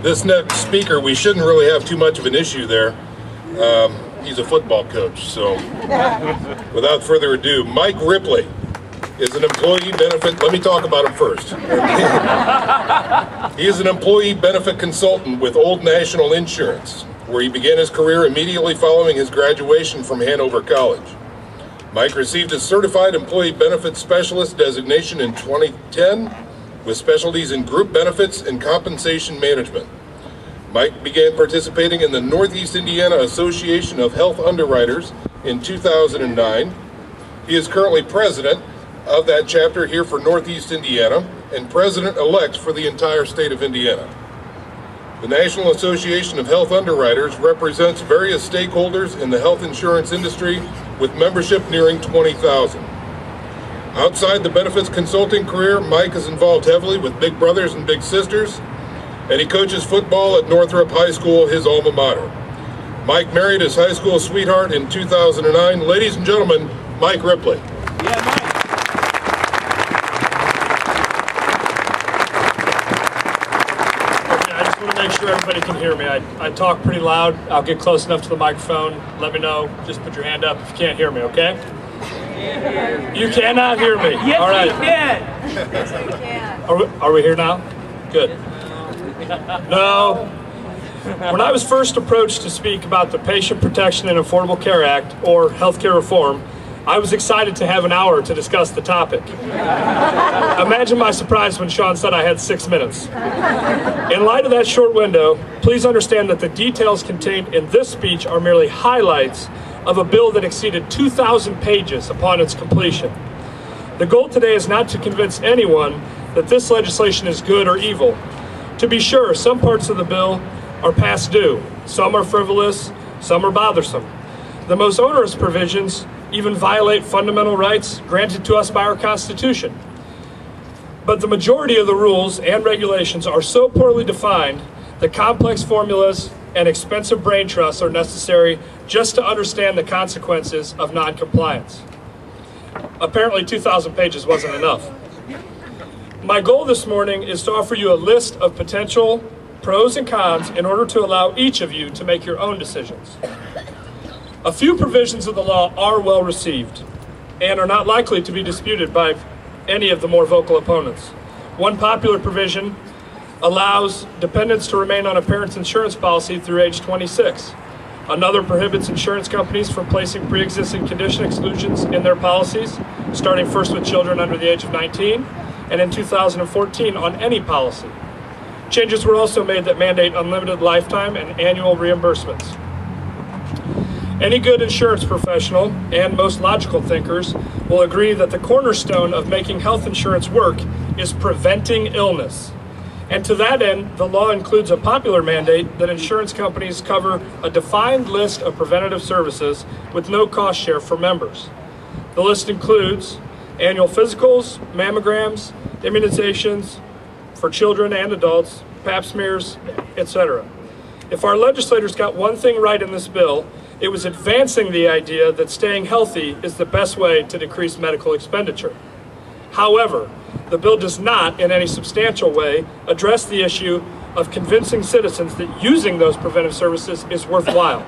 This next speaker, we shouldn't really have too much of an issue there. He's a football coach, so without further ado, Mike Ripley is an employee benefit, let me talk about him first. He is an employee benefit consultant with Old National Insurance, where he began his career immediately following his graduation from Hanover College. Mike received his Certified Employee Benefits Specialist designation in 2010 with specialties in group benefits and compensation management. Mike began participating in the Northeast Indiana Association of Health Underwriters in 2009. He is currently president of that chapter here for Northeast Indiana and president-elect for the entire state of Indiana. The National Association of Health Underwriters represents various stakeholders in the health insurance industry with membership nearing 20,000. Outside the benefits consulting career, Mike is involved heavily with Big Brothers and Big Sisters, and he coaches football at Northrop High School, his alma mater. Mike married his high school sweetheart in 2009. Ladies and gentlemen, Mike Ripley. Yeah, Mike. Okay, I just want to make sure everybody can hear me. I talk pretty loud. I'll get close enough to the microphone. Let me know. Just put your hand up if you can't hear me, okay? You cannot hear me. Yes, all right. you can. Yes, we can. Are we here now? Good. No. When I was first approached to speak about the Patient Protection and Affordable Care Act, or healthcare reform, I was excited to have an hour to discuss the topic. Imagine my surprise when Sean said I had 6 minutes. In light of that short window, please understand that the details contained in this speech are merely highlights of a bill that exceeded 2,000 pages upon its completion. The goal today is not to convince anyone that this legislation is good or evil. To be sure, some parts of the bill are past due, some are frivolous, some are bothersome. The most onerous provisions even violate fundamental rights granted to us by our Constitution. But the majority of the rules and regulations are so poorly defined that complex formulas and expensive brain trusts are necessary just to understand the consequences of non-compliance. Apparently 2,000 pages wasn't enough. My goal this morning is to offer you a list of potential pros and cons in order to allow each of you to make your own decisions. A few provisions of the law are well received and are not likely to be disputed by any of the more vocal opponents. One popular provision allows dependents to remain on a parent's insurance policy through age 26. Another prohibits insurance companies from placing pre-existing condition exclusions in their policies, starting first with children under the age of 19, and in 2014 on any policy. Changes were also made that mandate unlimited lifetime and annual reimbursements. Any good insurance professional and most logical thinkers will agree that the cornerstone of making health insurance work is preventing illness. And to that end, the law includes a popular mandate that insurance companies cover a defined list of preventative services with no cost share for members. The list includes annual physicals, mammograms, immunizations for children and adults, pap smears, etc. If our legislators got one thing right in this bill, it was advancing the idea that staying healthy is the best way to decrease medical expenditure. However, the bill does not, in any substantial way, address the issue of convincing citizens that using those preventive services is worthwhile.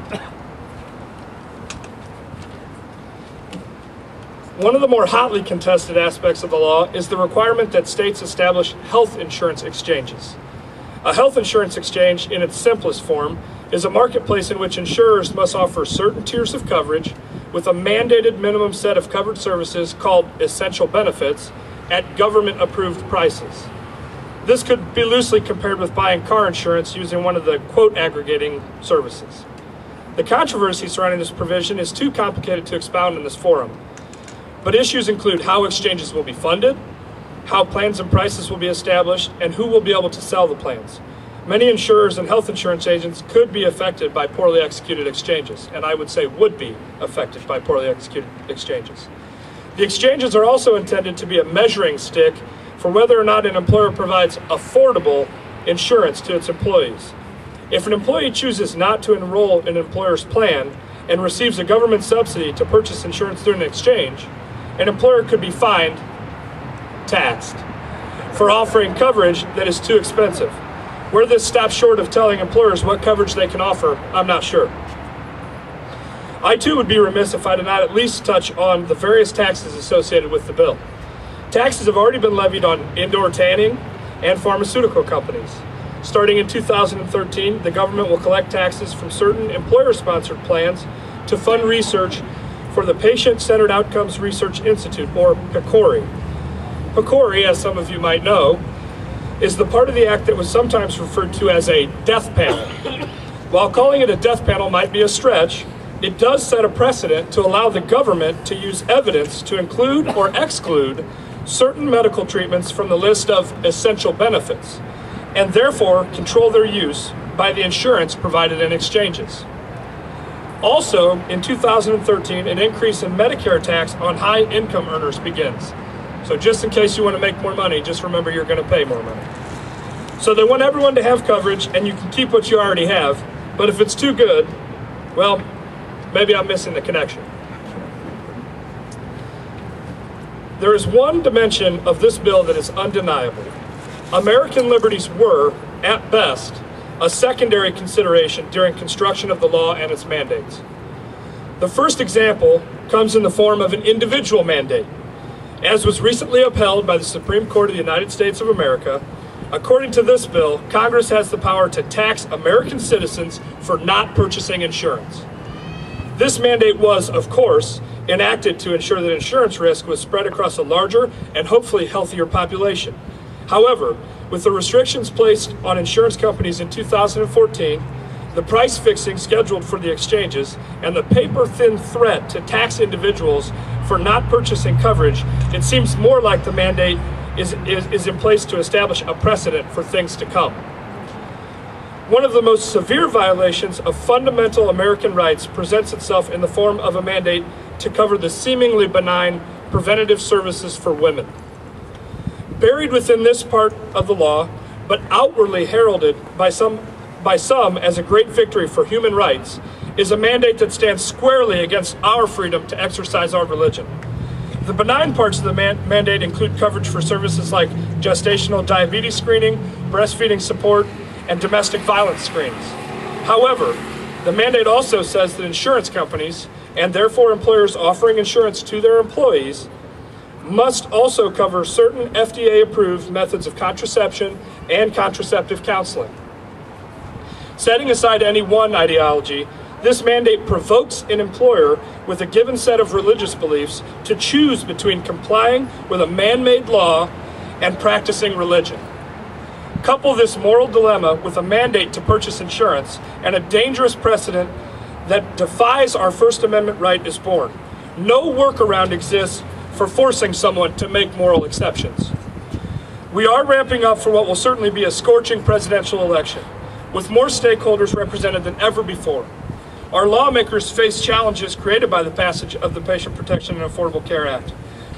One of the more hotly contested aspects of the law is the requirement that states establish health insurance exchanges. A health insurance exchange, in its simplest form, is a marketplace in which insurers must offer certain tiers of coverage with a mandated minimum set of covered services called essential benefits at government-approved prices. This could be loosely compared with buying car insurance using one of the quote aggregating services. The controversy surrounding this provision is too complicated to expound in this forum, but issues include how exchanges will be funded, how plans and prices will be established, and who will be able to sell the plans. Many insurers and health insurance agents could be affected by poorly executed exchanges, and I would say would be affected by poorly executed exchanges. The exchanges are also intended to be a measuring stick for whether or not an employer provides affordable insurance to its employees. If an employee chooses not to enroll in an employer's plan and receives a government subsidy to purchase insurance through an exchange, an employer could be fined, taxed, for offering coverage that is too expensive. Where this stops short of telling employers what coverage they can offer, I'm not sure. I too would be remiss if I did not at least touch on the various taxes associated with the bill. Taxes have already been levied on indoor tanning and pharmaceutical companies. Starting in 2013, the government will collect taxes from certain employer-sponsored plans to fund research for the Patient-Centered Outcomes Research Institute, or PCORI. PCORI, as some of you might know, is the part of the act that was sometimes referred to as a death panel. While calling it a death panel might be a stretch, it does set a precedent to allow the government to use evidence to include or exclude certain medical treatments from the list of essential benefits, and therefore control their use by the insurance provided in exchanges. Also, in 2013, an increase in Medicare tax on high income earners begins. So just in case you want to make more money, just remember you're going to pay more money. So they want everyone to have coverage, and you can keep what you already have, but if it's too good, well, maybe I'm missing the connection. There is one dimension of this bill that is undeniable. American liberties were, at best, a secondary consideration during construction of the law and its mandates. The first example comes in the form of an individual mandate. As was recently upheld by the Supreme Court of the United States of America, according to this bill, Congress has the power to tax American citizens for not purchasing insurance. This mandate was, of course, enacted to ensure that insurance risk was spread across a larger and hopefully healthier population. However, with the restrictions placed on insurance companies in 2014, the price fixing scheduled for the exchanges, and the paper-thin threat to tax individuals for not purchasing coverage, it seems more like the mandate is in place to establish a precedent for things to come. One of the most severe violations of fundamental American rights presents itself in the form of a mandate to cover the seemingly benign preventative services for women. Buried within this part of the law, but outwardly heralded by some as a great victory for human rights, is a mandate that stands squarely against our freedom to exercise our religion. The benign parts of the mandate include coverage for services like gestational diabetes screening, breastfeeding support, and domestic violence screenings. However, the mandate also says that insurance companies, and therefore employers offering insurance to their employees, must also cover certain FDA-approved methods of contraception and contraceptive counseling. Setting aside any one ideology, this mandate provokes an employer with a given set of religious beliefs to choose between complying with a man-made law and practicing religion. Couple this moral dilemma with a mandate to purchase insurance, and a dangerous precedent that defies our First Amendment right is born. No workaround exists for forcing someone to make moral exceptions. We are ramping up for what will certainly be a scorching presidential election, with more stakeholders represented than ever before. Our lawmakers face challenges created by the passage of the Patient Protection and Affordable Care Act.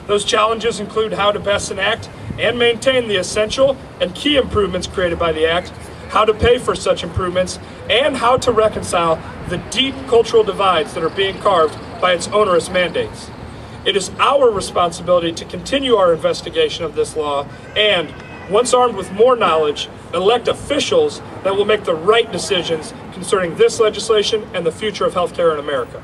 Those challenges include how to best enact and maintain the essential and key improvements created by the Act, how to pay for such improvements, and how to reconcile the deep cultural divides that are being carved by its onerous mandates. It is our responsibility to continue our investigation of this law and, once armed with more knowledge, elect officials that will make the right decisions concerning this legislation and the future of healthcare in America.